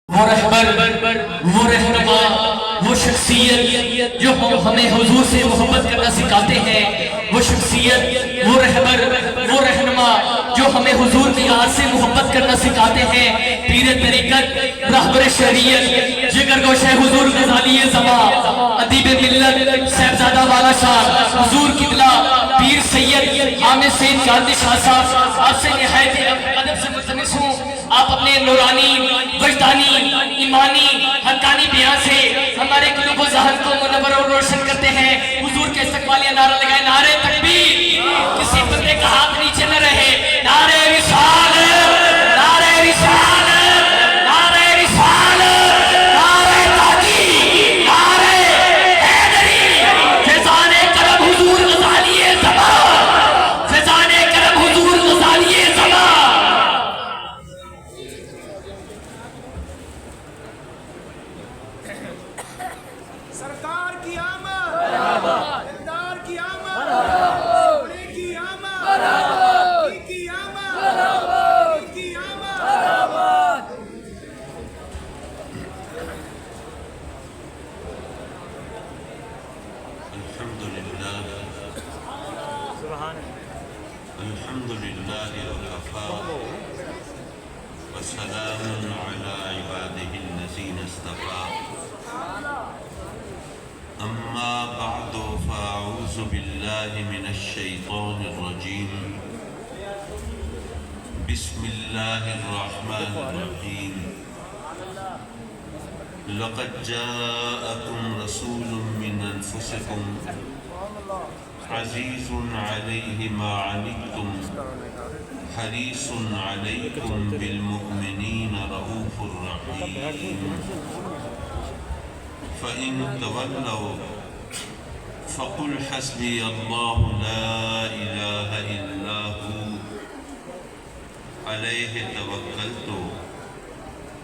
وہ رہبر، وہ رہنما، وہ شخصیت جو ہمیں حضور سے محبت کرنا سکھاتے ہیں، وہ شخصیت، وہ رہبر، وہ رہنما جو ہمیں حضور کی یاد سے محبت کرنا سکھاتے ہیں، پیر طریقت، رہبر شریعت، جگر گوشہ حضور غزالی زمان، ادیب ملت صاحبزادہ والا شاہ حضور قبلہ پیر سید حامد سید چاندی شاہ صاحب، آپ سے نہایت ادب سے ملتمس ہوں آپ اپنے نورانی، وجدانی، ایمانی، حقانی بیان سے ہمارے قلوب و ذہن کو منور اور روشن کرتے ہیں۔ حضور کے استقبالیہ نعرہ لگائے، نعرہ تکبیر، کسی بندے کا ہاتھ نیچے نہ رہے، نعرہ رسالت، نعرہ رسالت، نعرہ رسالت، نعرہ تحقیق، نعرہ حیدری، فیضان کرم حضور غزالی زمان، فیضان کرم حضور غزالی زمان۔ سرکار کی آمد، دلدار کی آمد، بڑے کی آمد، کی آمد، کی آمد۔ الحمد لله وكفى وسلام على عباده الذين اصطفى أما بعد فأعوذ بالله من الشيطان الرجيم بسم الله الرحمن الرحيم لقد جاءكم رسول من أنفسكم عزيز عليه ما عنتم حريص عليكم بالمؤمنين رؤوف رحيم فإن تولوا فقل حسبي الله لا إله إلا هو عليه توكلت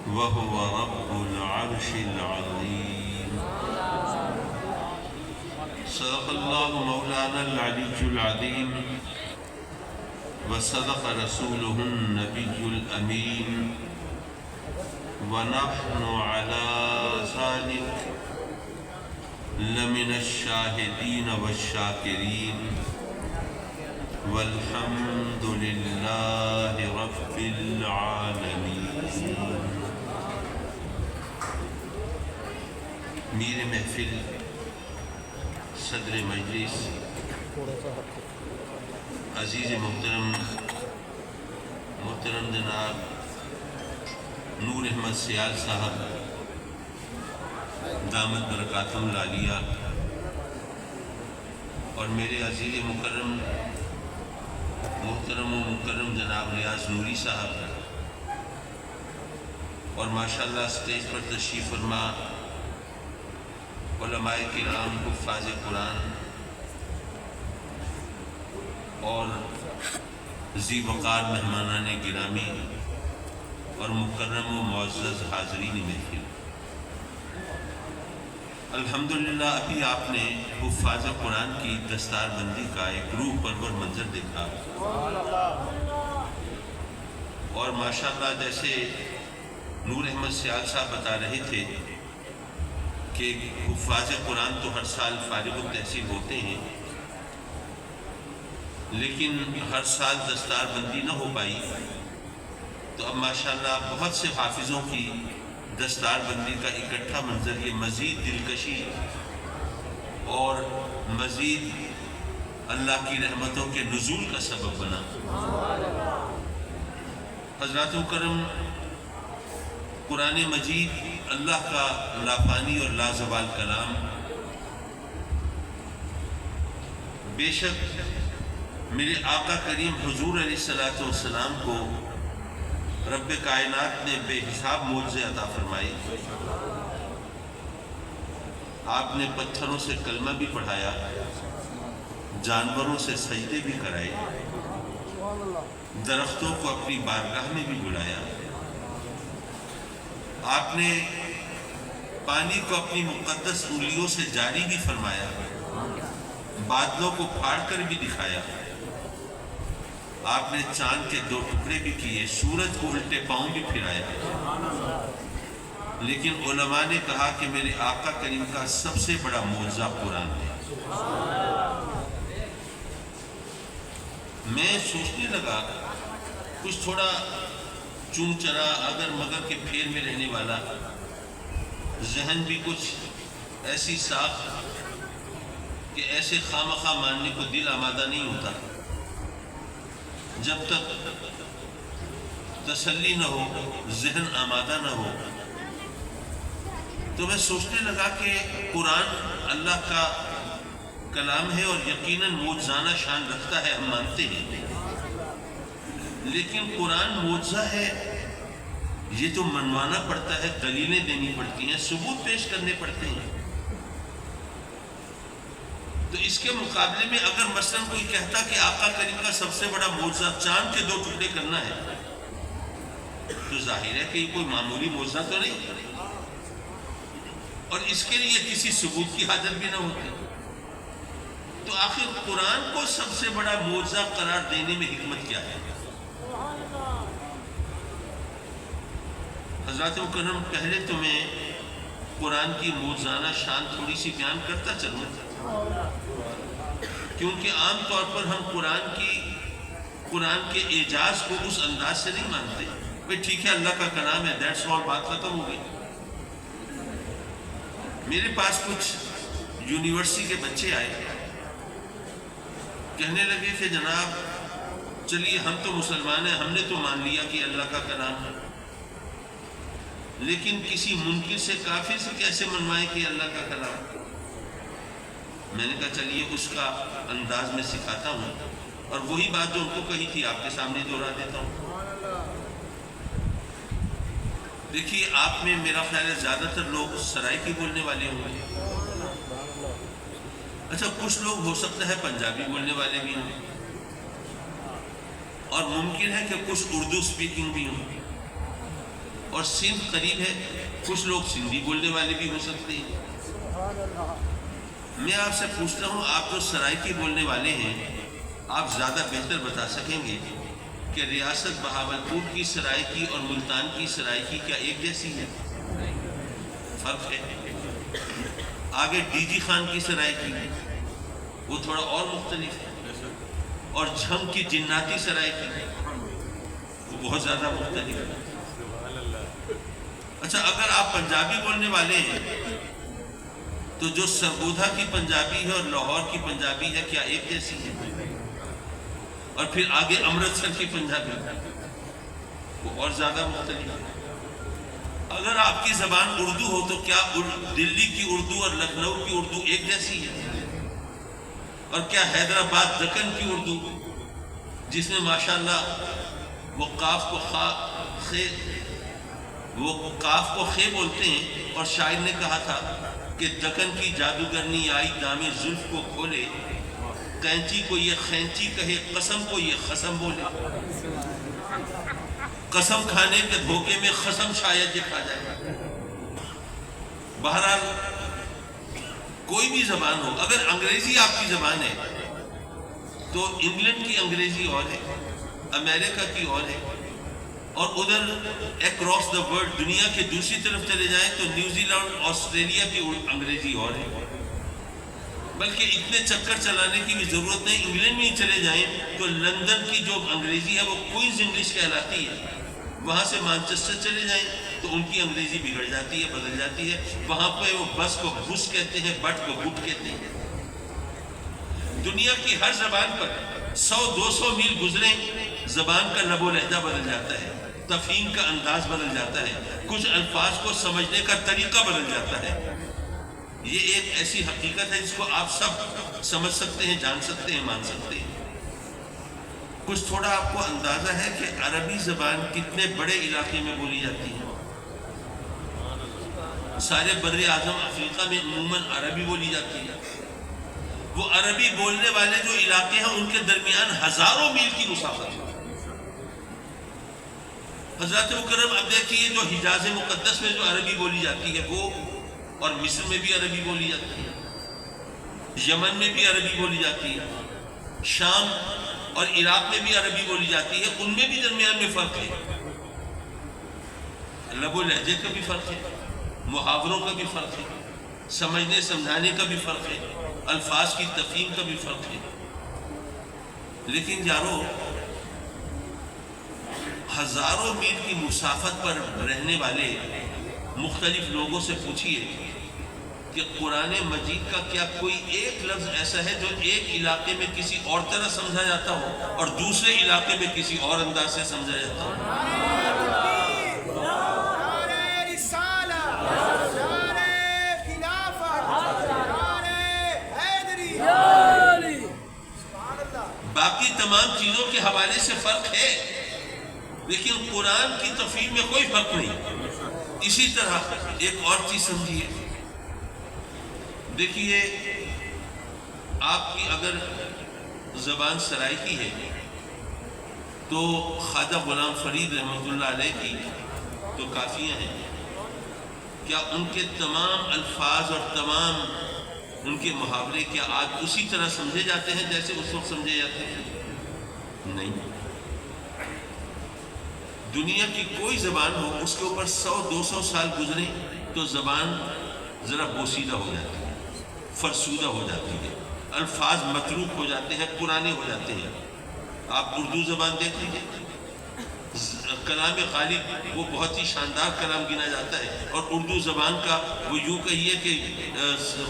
وهو رب العرش العظيم صدق الله مولانا العلي العظيم وصدق رسوله النبي الأمين ونحن على ذلك لمن الشاهدين والشاكرين والحمد لله رب العالمين۔ میر محفل صدر مجلس عزیز محترم جناب نور احمد سیال صاحب دامت برکاتہم العالیہ، اور میرے عزیز محترم و مکرم جناب ریاض نوری صاحب، اور ماشاءاللہ اسٹیج پر تشریف فرما علماء کرام، حفاظ قرآن اور ذی وقار مہمانان گرامی اور مکرم و معزز حاضرین محفل، الحمدللہ ابھی آپ نے حفاظ قرآن کی دستار بندی کا ایک روح پرور منظر دیکھا، اور ماشاءاللہ جیسے نور احمد سیال صاحب بتا رہے تھے کہ حفاظ قرآن تو ہر سال فارغ التحصیل ہوتے ہیں، لیکن ہر سال دستار بندی نہ ہو پائی، تو اب ماشاءاللہ بہت سے حافظوں کی دستار بندی کا اکٹھا منظر یہ مزید دلکشی اور مزید اللہ کی رحمتوں کے نزول کا سبب بنا۔ حضرات مکرم، قرآن مجید اللہ کا لافانی اور لازوال کلام، بے شک میرے آقا کریم حضور علیہ السلام کو رب کائنات نے بے حساب معجزے عطا فرمائی۔ آپ نے پتھروں سے کلمہ بھی پڑھایا، جانوروں سے سجدے بھی کرائے، درختوں کو اپنی بارگاہ میں بھی بلایا، آپ نے پانی کو اپنی مقدس انگلیوں سے جاری بھی فرمایا، بادلوں کو پھاڑ کر بھی دکھایا، آپ نے چاند کے 2 ٹکڑے بھی کیے، سورج کو الٹے پاؤں بھی پھرایا، لیکن علماء نے کہا کہ میرے آقا کریم کا سب سے بڑا معجزہ قرآن ہے۔ میں سوچنے لگا کچھ تھوڑا چون چرا اگر مگر کے پھیر میں رہنے والا، ذہن بھی کچھ ایسی ساخت کہ ایسے خامخواہ ماننے کو دل آمادہ نہیں ہوتا جب تک تسلی نہ ہو، ذہن آمادہ نہ ہو۔ تو میں سوچنے لگا کہ قرآن اللہ کا کلام ہے اور یقیناً معجزانہ شان رکھتا ہے، ہم مانتے ہیں، لیکن قرآن معجزہ ہے یہ تو منوانا پڑتا ہے، دلیلیں دینی پڑتی ہیں، ثبوت پیش کرنے پڑتے ہیں۔ تو اس کے مقابلے میں اگر مثلاً کوئی کہتا کہ آقا کریم کا سب سے بڑا معجزہ چاند کے 2 ٹکڑے کرنا ہے، تو ظاہر ہے کہ یہ کوئی معمولی معجزہ تو نہیں، اور اس کے لیے کسی ثبوت کی حاجت بھی نہ ہوتی۔ تو آخر قرآن کو سب سے بڑا معجزہ قرار دینے میں حکمت کیا ہے؟ حضرات مکرم، پہلے تو میں قرآن کی معجزانہ شان تھوڑی سی بیان کرتا چلوں، کیونکہ عام طور پر ہم قرآن کے اعجاز کو اس انداز سے نہیں مانتے، بھئی ٹھیک ہے اللہ کا کلام ہے، دیٹس آل، بات ختم ہو گئی۔ میرے پاس کچھ یونیورسٹی کے بچے آئے، کہنے لگے کہ جناب چلیے ہم تو مسلمان ہیں، ہم نے تو مان لیا کہ اللہ کا کلام ہے، لیکن کسی منکر سے، کافر سے کیسے منوائیں کہ اللہ کا کلام؟ میں نے کہا چلیے اس کا انداز میں سکھاتا ہوں، اور وہی بات جو ان کو کہی تھی آپ کے سامنے دہرا دیتا ہوں۔ دیکھیے آپ میں میرا خیال ہے زیادہ تر لوگ سرائکی بولنے والے ہوں گے، اچھا کچھ لوگ ہو سکتا ہے پنجابی بولنے والے بھی ہوں، اور ممکن ہے کہ کچھ اردو سپیکنگ بھی ہوں، اور سندھ قریب ہے، کچھ لوگ سندھی بولنے والے بھی ہو سکتے ہیں۔ میں آپ سے پوچھتا ہوں، آپ جو سرائکی بولنے والے ہیں، آپ زیادہ بہتر بتا سکیں گے کہ ریاست بہاولپور کی سرائکی اور ملتان کی سرائکی کیا ایک جیسی ہے؟ فرق ہے۔ آگے ڈی جی خان کی سرائکی وہ تھوڑا اور مختلف ہے، اور جھنگ کی جناتی سرائکی وہ بہت زیادہ مختلف ہے۔ اچھا اگر آپ پنجابی بولنے والے ہیں تو جو سرگودھا کی پنجابی ہے اور لاہور کی پنجابی ہے کیا ایک جیسی ہے؟ اور پھر آگے امرتسر کی پنجابی وہ اور زیادہ مختلف ہے۔ اگر آپ کی زبان اردو ہو تو کیا دلی کی اردو اور لکھنؤ کی اردو ایک جیسی ہے؟ اور کیا حیدرآباد دکن کی اردو جس میں ماشاءاللہ وہ قاف کو خے بولتے ہیں، اور شاعر نے کہا تھا کہ دکن کی جادوگرنی آئی دامِ زلف کو کھولے، قینچی کو یہ خینچی کہے، قسم کو یہ خسم بولے۔ قسم کھانے کے دھوکے میں خسم شاید یہ کھا جائے۔ بہرحال کوئی بھی زبان ہو، اگر انگریزی آپ کی زبان ہے تو انگلینڈ کی انگریزی اور ہے، امریکہ کی اور ہے، اور ادھر اکراس دا ورلڈ دنیا کے دوسری طرف چلے جائیں تو نیوزی لینڈ آسٹریلیا کی انگریزی اور ہے۔ بلکہ اتنے چکر چلانے کی بھی ضرورت نہیں، انگلینڈ میں ہی چلے جائیں تو لندن کی جو انگریزی ہے وہ کوئنز انگلش کہلاتی ہے، وہاں سے مانچسٹر چلے جائیں تو ان کی انگریزی بگڑ جاتی ہے، بدل جاتی ہے، وہاں پہ وہ بس کو بس کہتے ہیں، بٹ کو بٹ کہتے ہیں۔ دنیا کی ہر زبان پر 100-200 میل گزریں، زبان کا لب و لہجہ بدل جاتا ہے، تفہیم کا انداز بدل جاتا ہے، کچھ الفاظ کو سمجھنے کا طریقہ بدل جاتا ہے۔ یہ ایک ایسی حقیقت ہے جس کو آپ سب سمجھ سکتے ہیں، جان سکتے ہیں، مان سکتے ہیں۔ کچھ تھوڑا آپ کو اندازہ ہے کہ عربی زبان کتنے بڑے علاقے میں بولی جاتی ہے؟ سارے بر اعظم افریقہ میں عموماً عربی بولی جاتی ہے۔ وہ عربی بولنے والے جو علاقے ہیں ان کے درمیان ہزاروں میل کی مسافت ہے۔ حضرات مکرم اب دیکھیے جو حجاز مقدس میں جو عربی بولی جاتی ہے وہ، اور مصر میں بھی عربی بولی جاتی ہے، یمن میں بھی عربی بولی جاتی ہے، شام اور عراق میں بھی عربی بولی جاتی ہے، ان میں بھی درمیان میں فرق ہے، لب و لہجے کا بھی فرق ہے۔ محاوروں کا بھی فرق ہے، سمجھنے سمجھانے کا بھی فرق ہے، الفاظ کی تفہیم کا بھی فرق ہے. لیکن یارو، ہزاروں میل کی مسافت پر رہنے والے مختلف لوگوں سے پوچھیے کہ قرآن مجید کا کیا کوئی ایک لفظ ایسا ہے جو ایک علاقے میں کسی اور طرح سمجھا جاتا ہو اور دوسرے علاقے میں کسی اور انداز سے سمجھا جاتا ہو؟ نعرہ رسالہ، نعرہ خلافت، نعرہ حیدری. سبحان اللہ. باقی تمام چیزوں کے حوالے سے فرق ہے، لیکن قرآن کی تفہیم میں کوئی فرق نہیں. اسی طرح ایک اور چیز سمجھیے. دیکھیے، آپ کی اگر زبان سرائکی ہے تو خواجہ غلام فرید رحمۃ اللہ علیہ کی تو کافیاں ہیں. کیا ان کے تمام الفاظ اور تمام ان کے محاورے کیا آج اسی طرح سمجھے جاتے ہیں جیسے اس وقت سمجھے جاتے ہیں؟ نہیں. دنیا کی کوئی زبان ہو، اس کے اوپر 100-200 سال گزرے تو زبان ذرا بوسیدہ ہو جاتی ہے، فرسودہ ہو جاتی ہے، الفاظ متروک ہو جاتے ہیں، پرانے ہو جاتے ہیں. آپ اردو زبان دیکھ لیجیے، کلام غالب وہ بہت ہی شاندار کلام گنا جاتا ہے، اور اردو زبان کا وہ یوں کہیے کہ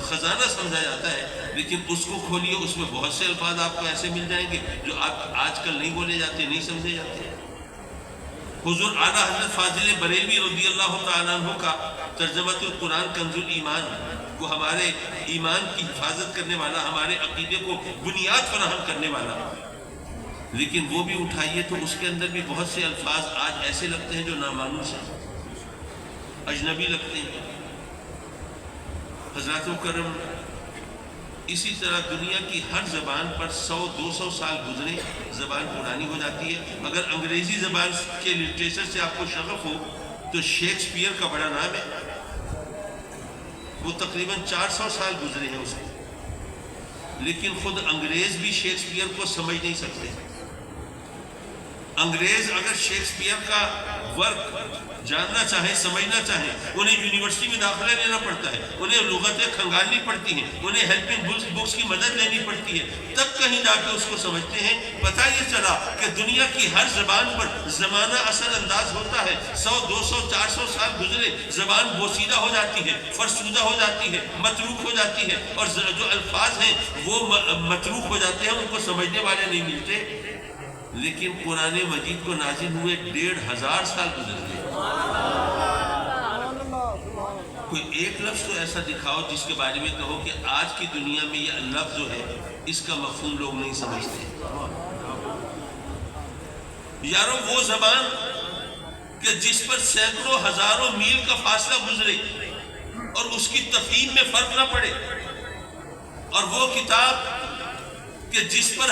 خزانہ سمجھا جاتا ہے. لیکن اس کو کھولیے، اس میں بہت سے الفاظ آپ کو ایسے مل جائیں گے جو آپ آج کل نہیں بولے جاتے، نہیں سمجھے جاتے. حضور اعلیٰ حضرت فاضل بریلوی رضی اللہ تعالیٰ عنہ کا ترجمۃ القرآن کنز الایمان، وہ ہمارے ایمان کی حفاظت کرنے والا، ہمارے عقیدے کو بنیاد فراہم کرنے والا. لیکن وہ بھی اٹھائیے تو اس کے اندر بھی بہت سے الفاظ آج ایسے لگتے ہیں جو نامانوس ہیں، اجنبی لگتے ہیں. حضرات کرم، اسی طرح دنیا کی ہر زبان پر 100-200 سال گزرے زبان پرانی ہو جاتی ہے. اگر انگریزی زبان کے لٹریچر سے آپ کو شغف ہو تو شیکسپیئر کا بڑا نام ہے، وہ تقریباً 400 سال گزرے ہیں اس کو. لیکن خود انگریز بھی شیکسپیئر کو سمجھ نہیں سکتے. انگریز اگر شیکسپیئر کا ورک جاننا چاہیں، سمجھنا چاہیں، انہیں یونیورسٹی میں داخلہ لینا پڑتا ہے، انہیں لغتیں کھنگالنی پڑتی ہیں، انہیں ہیلپنگ بکس کی مدد لینی پڑتی ہے، تب کہیں جا کے اس کو سمجھتے ہیں. پتہ یہ چلا کہ دنیا کی ہر زبان پر زمانہ اثر انداز ہوتا ہے. 100-200-400 سال گزرے زبان بوسیدہ ہو جاتی ہے، فرسودہ ہو جاتی ہے، متروک ہو جاتی ہے، اور جو الفاظ ہیں وہ متروک ہو جاتے ہیں، ان کو سمجھنے والے نہیں ملتے. لیکن قرآن مجید کو نازل ہوئے 1500 سال گزر گئے. کوئی ایک لفظ تو ایسا دکھاؤ جس کے بارے میں کہو کہ آج کی دنیا میں یہ لفظ جو ہے اس کا مفہوم لوگ نہیں سمجھتے. یارو، وہ زبان کہ جس پر سینکڑوں ہزاروں میل کا فاصلہ گزرے اور اس کی تفہیم میں فرق نہ پڑے، اور وہ کتاب کہ جس پر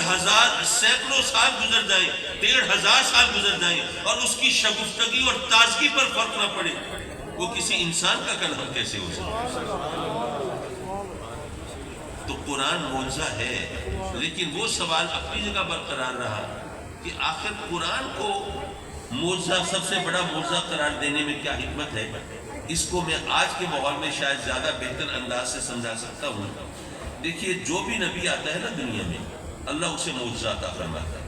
سینکڑوں سال گزر جائیں، 1500 سال گزر جائیں، اور اس کی شگفتگی اور تازگی پر فرق نہ پڑے، وہ کسی انسان کا کلام کیسے ہو سکتا؟ تو قرآن معجزہ ہے. لیکن وہ سوال اپنی جگہ برقرار رہا کہ آخر قرآن کو معجزہ، سب سے بڑا معجزہ قرار دینے میں کیا حکمت ہے؟ اس کو میں آج کے ماحول میں شاید زیادہ بہتر انداز سے سمجھا سکتا ہوں. دیکھیے، جو بھی نبی آتا ہے نا دنیا میں، اللہ اسے معجزہ عطا فرماتا ہے،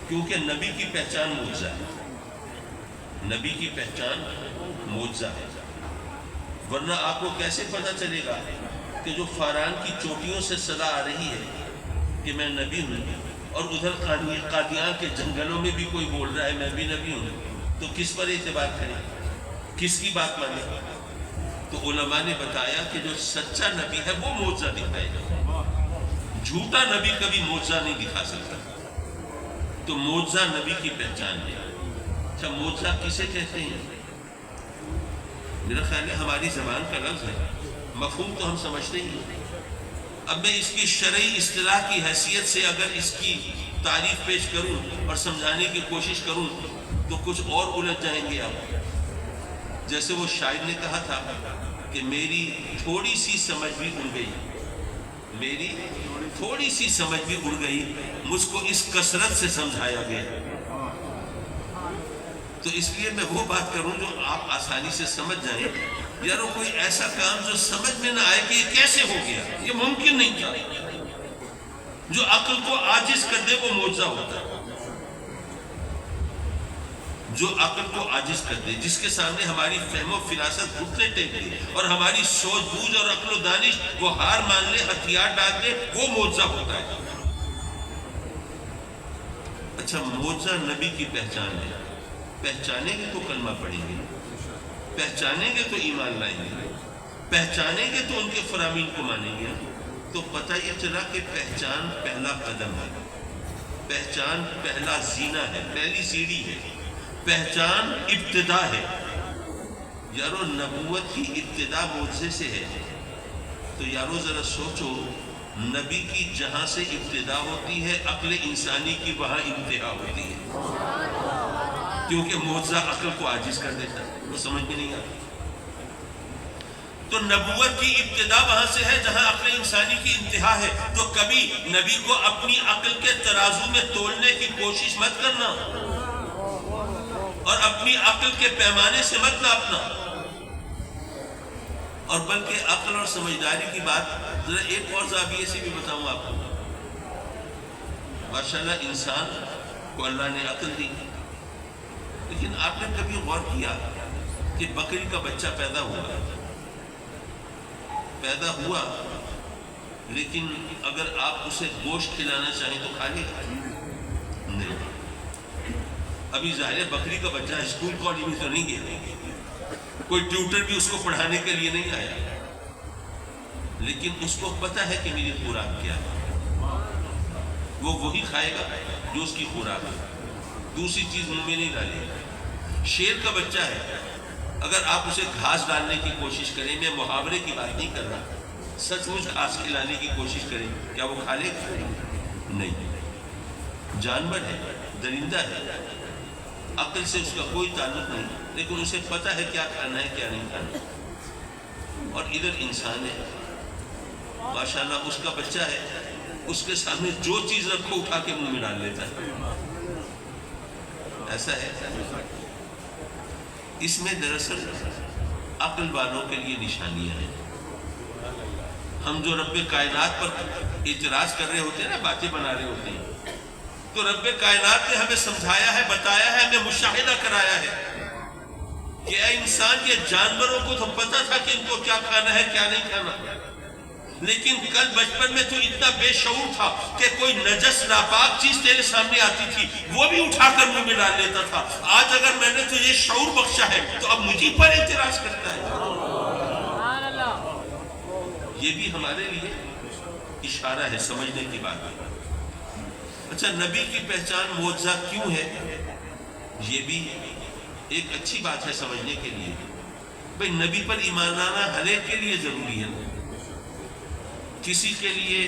کیونکہ نبی کی پہچان معجزہ ہے. نبی کی پہچان معجزہ ہے. ورنہ آپ کو کیسے پتہ چلے گا کہ جو فاران کی چوٹیوں سے صدا آ رہی ہے کہ میں نبی ہوں، اور ادھر قادیان کے جنگلوں میں بھی کوئی بول رہا ہے میں بھی نبی ہوں، تو کس پر اعتبار کریں؟ کس کی بات مانیں؟ تو علماء نے بتایا کہ جو سچا نبی ہے وہ معجزہ دکھائے گا، جھوٹا نبی کبھی معجزہ نہیں دکھا سکتا. تو معجزہ نبی کی پہچان ہے. اچھا، معجزہ کسے کہتے ہیں؟ میرا خیال ہے ہماری زبان کا لفظ ہے، مفہوم تو ہم سمجھتے ہی ہیں. اب میں اس کی شرعی اصطلاح کی حیثیت سے اگر اس کی تعریف پیش کروں اور سمجھانے کی کوشش کروں تو کچھ اور الجھ جائیں گے آپ. جیسے وہ شاعر نے کہا تھا کہ میری تھوڑی سی سمجھ بھی اڑ گئی، میری تھوڑی سی سمجھ بھی اڑ گئی، مجھ کو اس کثرت سے سمجھایا گیا. تو اس لیے میں وہ بات کروں جو آپ آسانی سے سمجھ جائیں. یارو کوئی ایسا کام جو سمجھ میں نہ آئے کہ یہ کیسے ہو گیا، یہ ممکن نہیں تھا. جو عقل کو عاجز کر دے وہ معجزہ ہوتا ہے. جو عقل کو عاجز کر دے، جس کے سامنے ہماری فہم و فراست گھٹنے ٹیک دے اور ہماری سوچ بوجھ اور عقل و دانش وہ ہار مان لے، ہتھیار ڈال دے، وہ معجزہ ہوتا ہے. اچھا، معجزہ نبی کی پہچان ہے. پہچانیں گے تو کلمہ پڑھیں گے، پہچانیں گے تو ایمان لائیں گے، پہچانیں گے تو ان کے فرامین کو مانیں گے. تو پتہ یہ چلا کہ پہچان پہلا قدم ہے، پہچان پہلا زینہ ہے، پہلی سیڑھی ہے. پہچان ابتدا ہے. یارو نبوت کی ابتدا معجزے سے ہے. تو یارو ذرا سوچو، نبی کی جہاں سے ابتدا ہوتی ہے عقل انسانی کی وہاں انتہا ہوتی ہے، کیونکہ معجزہ عقل کو عاجز کر دیتا ہے، وہ سمجھ میں نہیں آتی. تو نبوت کی ابتدا وہاں سے ہے جہاں عقل انسانی کی انتہا ہے. تو کبھی نبی کو اپنی عقل کے ترازو میں تولنے کی کوشش مت کرنا اور اپنی عقل کے پیمانے سے مت ناپنا. اور بلکہ عقل اور سمجھداری کی بات ذرا ایک اور زاویے سے بھی بتاؤں آپ کو. ماشاءاللہ انسان کو اللہ نے عقل دی، لیکن آپ نے کبھی غور کیا کہ بکری کا بچہ پیدا ہوا لیکن اگر آپ اسے گوشت کھلانا چاہیں تو کھا لے گا؟ نہیں. ابھی ظاہر بکری کا بچہ اسکول کالج میں تو نہیں گیا، کوئی ٹیوٹر بھی اس کو پڑھانے کے لیے نہیں آیا، لیکن اس کو پتہ ہے کہ میری خوراک کیا ہے. وہ وہی کھائے گا جو اس کی خوراک ہے، دوسری چیز منہ میں نہیں ڈالے گا. شیر کا بچہ ہے، اگر آپ اسے گھاس ڈالنے کی کوشش کریں، میں محاورے کی بات نہیں کر رہا، سچ مچ گھاس کھلانے کی کوشش کریں، کیا وہ کھا لے گا؟ نہیں. جانور ہے، درندہ ہے، عقل سے اس کا کوئی تعلق نہیں، لیکن اسے پتہ ہے کیا کھانا ہے کیا نہیں کھانا. اور ادھر انسان ہے، ماشاءاللہ اس کا بچہ ہے، اس کے سامنے جو چیز رکھو اٹھا کے منہ میں ڈال لیتا ہے. ایسا ہے. اس میں دراصل عقل والوں کے لیے نشانیاں ہیں. ہم جو رب کائنات پر اعتراض کر رہے ہوتے ہیں نا، باتیں بنا رہے ہوتے ہیں، تو رب کائنات نے ہمیں سمجھایا ہے، بتایا ہے، ہمیں مشاہدہ کرایا ہے کہ اے انسان، یہ جانوروں کو تو پتہ تھا کہ ان کو کیا کھانا ہے کیا نہیں کھانا، لیکن کل بچپن میں تو اتنا بے شعور تھا کہ کوئی نجس ناپاک چیز تیرے سامنے آتی تھی وہ بھی اٹھا کر منہ میں ڈال لیتا تھا. آج اگر میں نے تجھے شعور بخشا ہے تو اب مجھے پر اعتراض کرتا ہے. یہ بھی ہمارے لیے اشارہ ہے، سمجھنے کی بات ہے. اچھا، نبی کی پہچان معجزہ کیوں ہے؟ یہ بھی ایک اچھی بات ہے سمجھنے کے لیے. بھئی نبی پر ایمان لانا ہر ایک کے لیے ضروری ہے. کسی کے لیے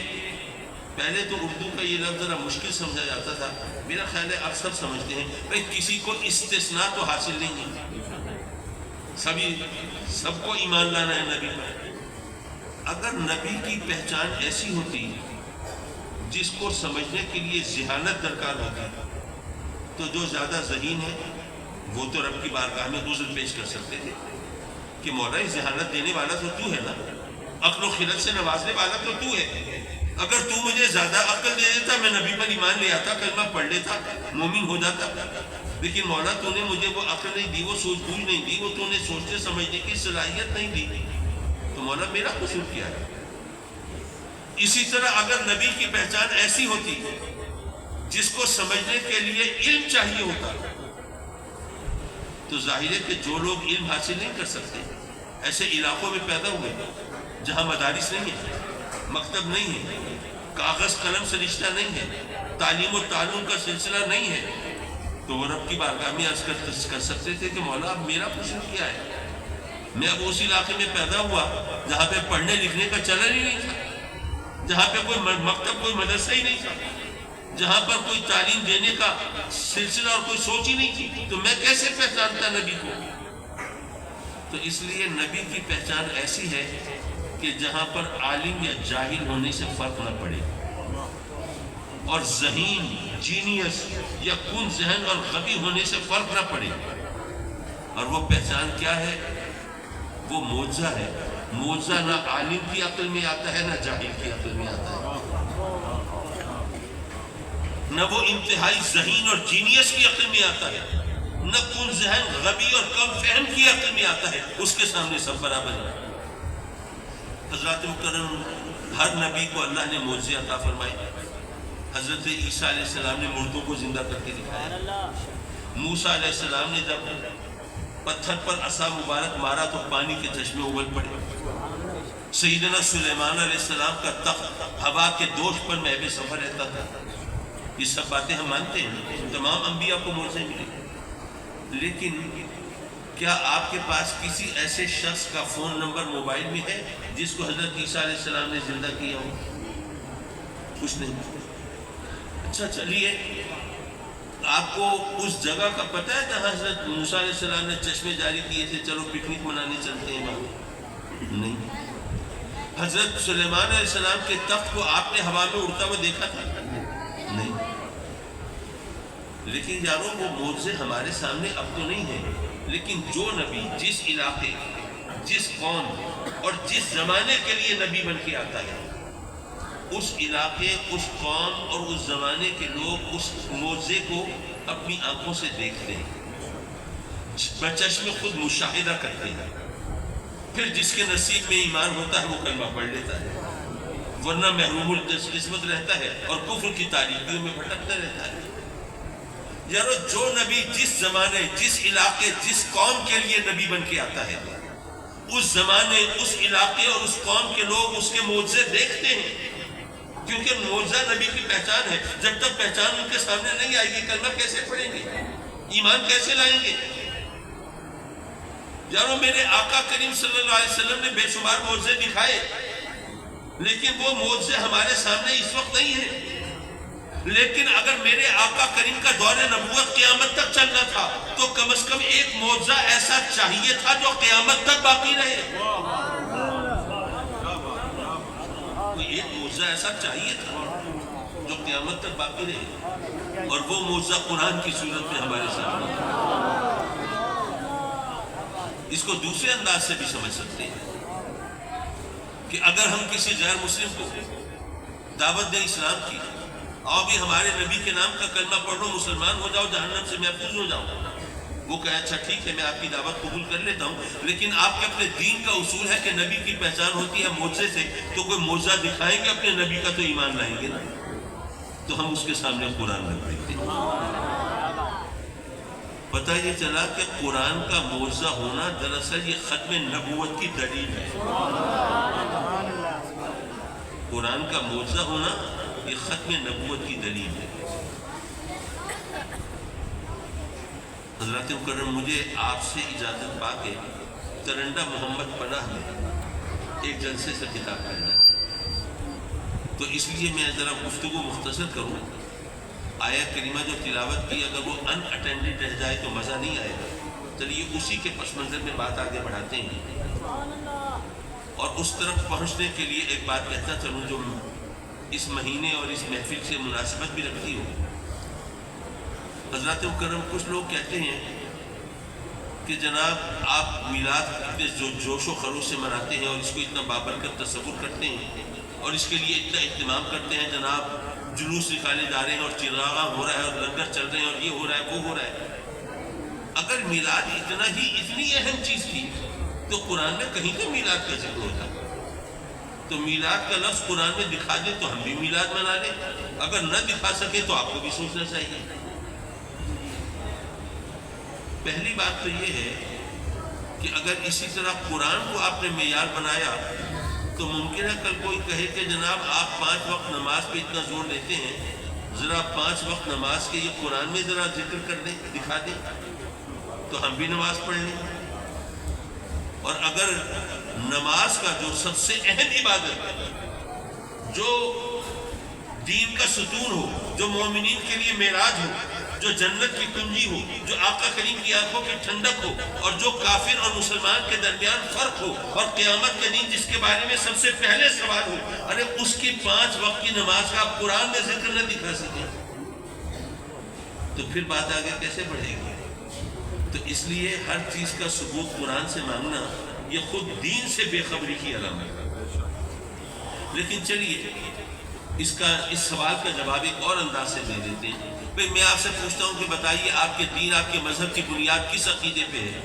پہلے تو اردو کا یہ لفظ ذرا مشکل سمجھا جاتا تھا، میرا خیال ہے آپ سب سمجھتے ہیں. بھئی کسی کو استثناء تو حاصل نہیں ہے، سب کو ایمان لانا ہے نبی پر. اگر نبی کی پہچان ایسی ہوتی جس کو سمجھنے کے لیے ذہانت درکار ہوتی، تو جو زیادہ ذہین ہے وہ تو رب کی بارگاہ میں عذر پیش کر سکتے تھے کہ مولا ذہانت دینے والا تو تو ہے نا، عقل و خرد سے نوازنے والا تو تو ہے. اگر تو مجھے زیادہ عقل دے دیتا میں نبی پر ایمان لے آتا، کلمہ پڑھ لیتا، مومن ہو جاتا. لیکن مولا تو نے مجھے وہ عقل نہیں دی، وہ سوچ بوجھ نہیں دی، وہ تو نے سوچنے سمجھنے کی صلاحیت نہیں دی، تو مولا میرا قصور کیا ہے؟ اسی طرح اگر نبی کی پہچان ایسی ہوتی جس کو سمجھنے کے لیے علم چاہیے ہوتا، تو ظاہر ہے کہ جو لوگ علم حاصل نہیں کر سکتے ایسے علاقوں میں پیدا ہوئے جہاں مدارس نہیں ہے، مکتب نہیں ہے، کاغذ قلم سے رشتہ نہیں ہے، تعلیم و تعلم کا سلسلہ نہیں ہے، تو وہ رب کی بارگاہ میں عرض کر سکتے تھے کہ مولا اب میرا قصور کیا ہے؟ میں اب اس علاقے میں پیدا ہوا جہاں پہ پڑھنے لکھنے کا چلن ہی نہیں تھا، جہاں پہ کوئی مکتب کوئی مدرسہ ہی نہیں تھا، جہاں پر کوئی تعلیم دینے کا سلسلہ اور کوئی سوچ ہی نہیں تھی، تو میں کیسے پہچانتا نبی کو؟ تو اس لیے نبی کی پہچان ایسی ہے کہ جہاں پر عالم یا جاہل ہونے سے فرق نہ پڑے اور ذہین، جینیس یا کن ذہن اور غبی ہونے سے فرق نہ پڑے. اور وہ پہچان کیا ہے؟ وہ معجزہ ہے. معجزہ نہ عالم کی عقل میں آتا ہے نہ جاہل کی عقل میں آتا ہے، نہ وہ انتہائی ذہین اور جینیس کی عقل میں آتا ہے، نہ کن ذہن غبی اور کم فہم کی عقل میں آتا ہے. اس کے سامنے سب برابر ہے. حضرات مکرم، ہر نبی کو اللہ نے معجزے عطا فرمائے. حضرت عیسیٰ علیہ السلام نے مردوں کو زندہ کر کے دکھایا. موسیٰ علیہ السلام نے جب پتھر پر عصا مبارک مارا تو پانی کے چشمے ابل پڑے. سیدنا سلیمان علیہ السلام کا تخت ہوا کے دوش پر محو سفر رہتا تھا. یہ سب باتیں ہم مانتے ہیں، تمام انبیاء کو معجزے ملے. لیکن کیا آپ کے پاس کسی ایسے شخص کا فون نمبر موبائل میں ہے جس کو حضرت عیسیٰ علیہ السلام نے زندہ کیا ہو؟ کچھ نہیں. اچھا چلیے، آپ کو اس جگہ کا پتہ ہے جہاں حضرت موسیٰ علیہ السلام نے چشمے جاری کیے تھے؟ چلو پکنک منانے چلتے ہیں وہاں. نہیں. حضرت سلیمان علیہ السلام کے تخت کو آپ نے ہوا میں اڑتا ہوا دیکھا تھا؟ نہیں. لیکن یارو وہ معجزے ہمارے سامنے اب تو نہیں ہیں. لیکن جو نبی جس علاقے، جس قوم اور جس زمانے کے لیے نبی بن کے آتا ہے، اس علاقے، اس قوم اور اس زمانے کے لوگ اس معجزے کو اپنی آنکھوں سے دیکھتے ہیں، بچشم خود مشاہدہ کرتے ہیں. پھر جس کے نصیب میں ایمان ہوتا ہے وہ کلمہ پڑھ لیتا ہے، ورنہ محروم القسمت رہتا ہے اور کفر کی تاریکیوں میں بھٹکتا رہتا ہے. یارو جو نبی جس زمانے، جس علاقے، جس قوم کے لیے نبی بن کے آتا ہے، اس زمانے، اس علاقے اور اس قوم کے لوگ اس کے معجزے دیکھتے ہیں. کیونکہ معجزہ نبی کی پہچان ہے. جب تک پہچان ان کے سامنے نہیں آئے گی، کلمہ کیسے پڑھیں گے؟ ایمان کیسے لائیں گے؟ یارو میرے آقا کریم صلی اللہ علیہ وسلم نے بے شمار معجزے دکھائے، لیکن وہ معجزے ہمارے سامنے اس وقت نہیں ہیں. لیکن اگر میرے آقا کریم کا دور نبوت قیامت تک چلنا تھا تو کم از کم ایک معجزہ ایسا چاہیے تھا جو قیامت تک باقی رہے. ایک معجزہ ایسا چاہیے تھا جو قیامت تک باقی رہے، اور وہ معجزہ قرآن کی صورت میں ہمارے سامنے. اس کو دوسرے انداز سے بھی سمجھ سکتے ہیں کہ اگر ہم کسی غیر مسلم کو دعوت دیں اسلام کی، اور بھی ہمارے نبی کے نام کا کلمہ پڑھو، مسلمان ہو جاؤ، جہنم سے محفوظ ہو جاؤ، وہ کہے اچھا ٹھیک ہے میں آپ کی دعوت قبول کر لیتا ہوں، لیکن آپ کے اپنے دین کا اصول ہے کہ نبی کی پہچان ہوتی ہے معجزے سے، تو کوئی معجزہ دکھائیں گے اپنے نبی کا تو ایمان لائیں گے نا. تو ہم اس کے سامنے قرآن رکھ دیتے ہیں. پتہ یہ چلا کہ قرآن کا معجزہ ہونا دراصل یہ ختم نبوت کی دلیل ہے. قرآن کا معجزہ ہونا یہ ختم نبوت کی دلیل ہے. حضرات مکرم، مجھے آپ سے اجازت پا کے ترنڈا محمد پناہ میں ایک جلسے سے خطاب کرنا ہے، تو اس لیے میں ذرا گفتگو مختصر کروں. آیت کریمہ جو تلاوت کی اگر وہ ان اٹینڈڈ رہ جائے تو مزہ نہیں آئے گا. چلیے اسی کے پس منظر میں بات آگے بڑھاتے ہیں، اور اس طرف پہنچنے کے لیے ایک بات کہتا چلوں جو اس مہینے اور اس محفل سے مناسبت بھی رکھتی ہو. حضرات مکرم، کچھ لوگ کہتے ہیں کہ جناب آپ میلاد اتنے جوش و خروش سے مناتے ہیں اور اس کو اتنا بابرکت تصور کرتے ہیں اور اس کے لیے اتنا اہتمام کرتے ہیں، جناب جلوس نکالے جا رہے ہیں اور چراغاں ہو رہا ہے اور لنگر چل رہے ہیں اور یہ ہو رہا ہے وہ ہو رہا ہے. اگر میلاد اتنی اہم چیز تھی تو قرآن میں کہیں تو میلاد کا ذکر ہوتا. تو میلاد کا لفظ قرآن میں دکھا دے تو ہم بھی میلاد منا لیں، اگر نہ دکھا سکے تو آپ کو بھی سوچنا چاہیے. پہلی بات تو یہ ہے کہ اگر اسی طرح قرآن کو آپ نے معیار بنایا تو ممکن ہے کل کوئی کہے کہ جناب آپ 5 وقت نماز پہ اتنا زور دیتے ہیں، ذرا 5 وقت نماز کے یہ قرآن میں ذرا ذکر کر دیں، دکھا دیں تو ہم بھی نماز پڑھ لیں. اور اگر نماز کا جو سب سے اہم عبادت ہے، جو دین کا ستون ہو، جو مومنین کے لیے معراج ہو، جو جنت کی کنجی ہو، جو آقا کریم کی آنکھوں کی ٹھنڈک ہو، اور جو کافر اور مسلمان کے درمیان فرق ہو، اور قیامت کے دن جس کے بارے میں سب سے پہلے سوال ہو، ارے اس کی 5 وقت کی نماز کا آپ قرآن میں ذکر نہ دکھا سکیں تو پھر بات آگے کیسے بڑھے گی؟ تو اس لیے ہر چیز کا ثبوت قرآن سے مانگنا یہ خود دین سے بے خبری کی علامت ہے۔ لیکن چلیے اس سوال کا جواب ایک اور انداز سے دے دیتے ہیں۔ پھر میں آپ سے پوچھتا ہوں کہ بتائیے آپ کے دین، آپ کے مذہب کی بنیاد کس عقیدے پہ ہے؟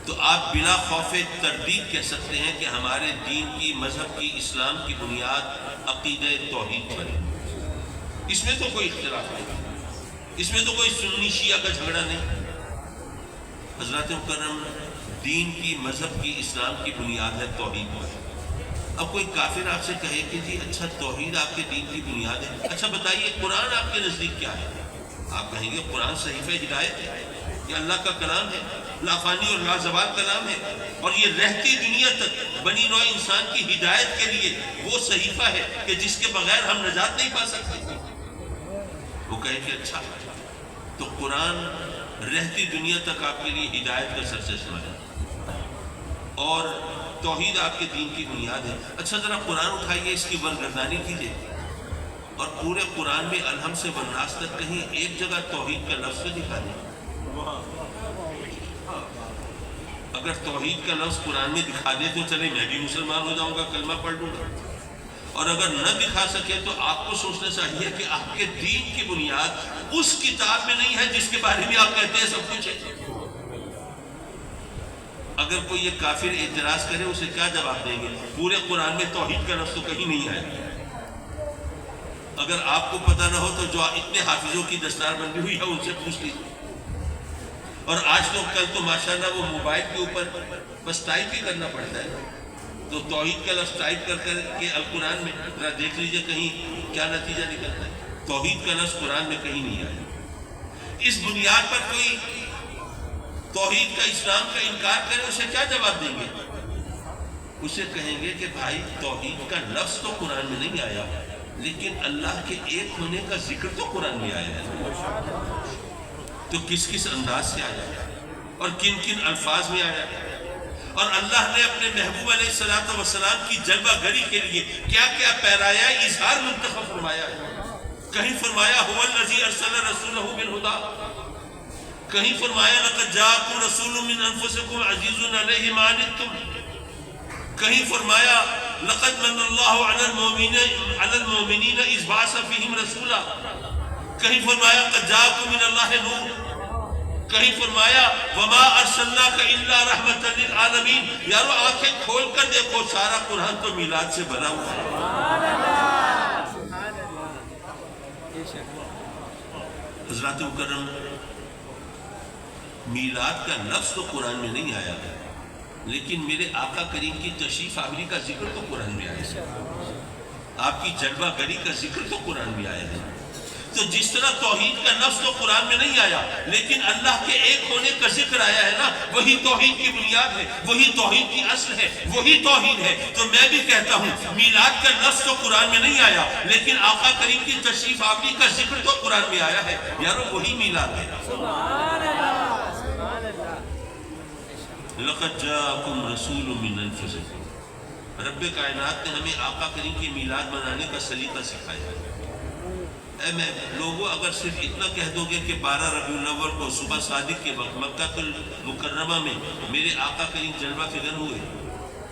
تو آپ بلا خوف تردید کہہ سکتے ہیں کہ ہمارے دین کی، مذہب کی، اسلام کی بنیاد عقیدہ توحید پر ہے۔ اس میں تو کوئی اختلاف نہیں، اس میں تو کوئی سنی شیعہ کا جھگڑا نہیں۔ حضرات مکرم، دین کی، مذہب کی، اسلام کی بنیاد ہے توحید پر۔ اب کوئی کافر آپ سے کہے کہ جی اچھا توحید آپ کے دین کی بنیاد ہے، اچھا بتائیے قرآن آپ کے نزدیک کیا ہے؟ آپ کہیں گے قرآن صحیفہ ہدایت ہے، یہ اللہ کا کلام ہے، لافانی اور لازوال کلام ہے، اور یہ رہتی دنیا تک بنی نوع انسان کی ہدایت کے لیے وہ صحیفہ ہے کہ جس کے بغیر ہم نجات نہیں پا سکتے۔ وہ کہے کہ اچھا تو قرآن رہتی دنیا تک آپ کے لیے ہدایت کا سرچشمہ ہے اور توحید آپ کے دین کی بنیاد ہے۔ اچھا ذرا قرآن اٹھائیے، اس کی برگردانی کیجیے اور پورے قرآن میں الحمد سے والناس تک کہیں ایک جگہ توحید کا لفظ دکھا دیں۔ اگر توحید کا لفظ قرآن میں دکھا دے تو چلے میں بھی مسلمان ہو جاؤں گا، کلمہ پڑھ لوں گا، اور اگر نہ دکھا سکے تو آپ کو سوچنا چاہیے کہ آپ کے دین کی بنیاد اس کتاب میں نہیں ہے جس کے بارے میں آپ کہتے ہیں سب کچھ ہے۔ اگر کوئی یہ کافر اعتراض کرے اسے کیا جواب دیں گے؟ پورے قرآن میں توحید کا لفظ تو کہیں نہیں آیا۔ اگر آپ کو پتہ نہ ہو تو جو اتنے حافظوں کی دستار بندی ہوئی ہے ان سے پوچھ لیجیے۔ اور آج تو کل تو ماشاءاللہ وہ موبائل کے اوپر بس ٹائپ ہی کرنا پڑتا ہے، تو توحید کا لفظ ٹائپ کر کے القرآن میں ذرا دیکھ لیجیے کہیں کیا نتیجہ نکلتا ہے۔ توحید کا لفظ قرآن میں کہیں نہیں آیا۔ اس بنیاد پر کوئی توحید کا، اسلام کا انکار کرے اسے کیا جواب دیں گے؟ اسے کہیں گے کہ بھائی توحید کا لفظ تو قرآن میں نہیں آیا لیکن اللہ کے ایک ہونے کا ذکر تو قرآن میں آیا ہے۔ تو کس کس انداز سے آیا ہے اور کن کن الفاظ میں آیا ہے، اور اللہ نے اپنے محبوب علیہ السلام کی جلوہ گری کے لیے کیا کیا پیرایا، اظہار منتخب فرمایا ہے۔ کہیں فرمایا هو الذی ارسل رسولہ بالہدی، کہیں فرمایا لقد جاءکم رسول من انفسکم عزیز علیہ ما عنتم، کہیں فرمایا لقد من اللہ علی المؤمنین اذ بعث فیہم رسولا، کہیں فرمایا قد جاءکم من اللہ نور، کہیں فرمایا وما ارسلناک الا رحمۃ للعالمین۔ یارو آنکھیں کھول کر دیکھو، سارا قرآن تو میلاد سے بھرا ہوا ہے۔ حضرات مکرم، میلاد کا لفظ تو قرآن میں نہیں آیا ہے لیکن میرے آقا کریم کی تشریف آوری کا ذکر تو قرآن میں آیا ہے، آپ کی جلوہ گری کا ذکر تو قرآن میں آیا ہے۔ تو جس طرح توحید کا لفظ تو قرآن میں نہیں آیا لیکن اللہ کے ایک ہونے کا ذکر آیا ہے نا، وہی توحید کی بنیاد ہے، وہی توحید کی اصل ہے، وہی توحید ہے۔ تو میں بھی کہتا ہوں میلاد کا لفظ تو قرآن میں نہیں آیا لیکن آقا کریم کی تشریف آوری کا ذکر تو قرآن میں آیا ہے، یارو وہی میلاد ہے۔ لقد جاءکم رسول من انفسکم، رب کائنات نے ہمیں آقا کریم کی میلاد منانے کا سلیقہ سکھایا ہے۔ اے میں لوگوں، اگر صرف اتنا کہہ دو گے کہ 12 ربیع الاول کو صبح صادق کے وقت مکہ المکرمہ میں میرے آقا کریم جلوہ فکن ہوئے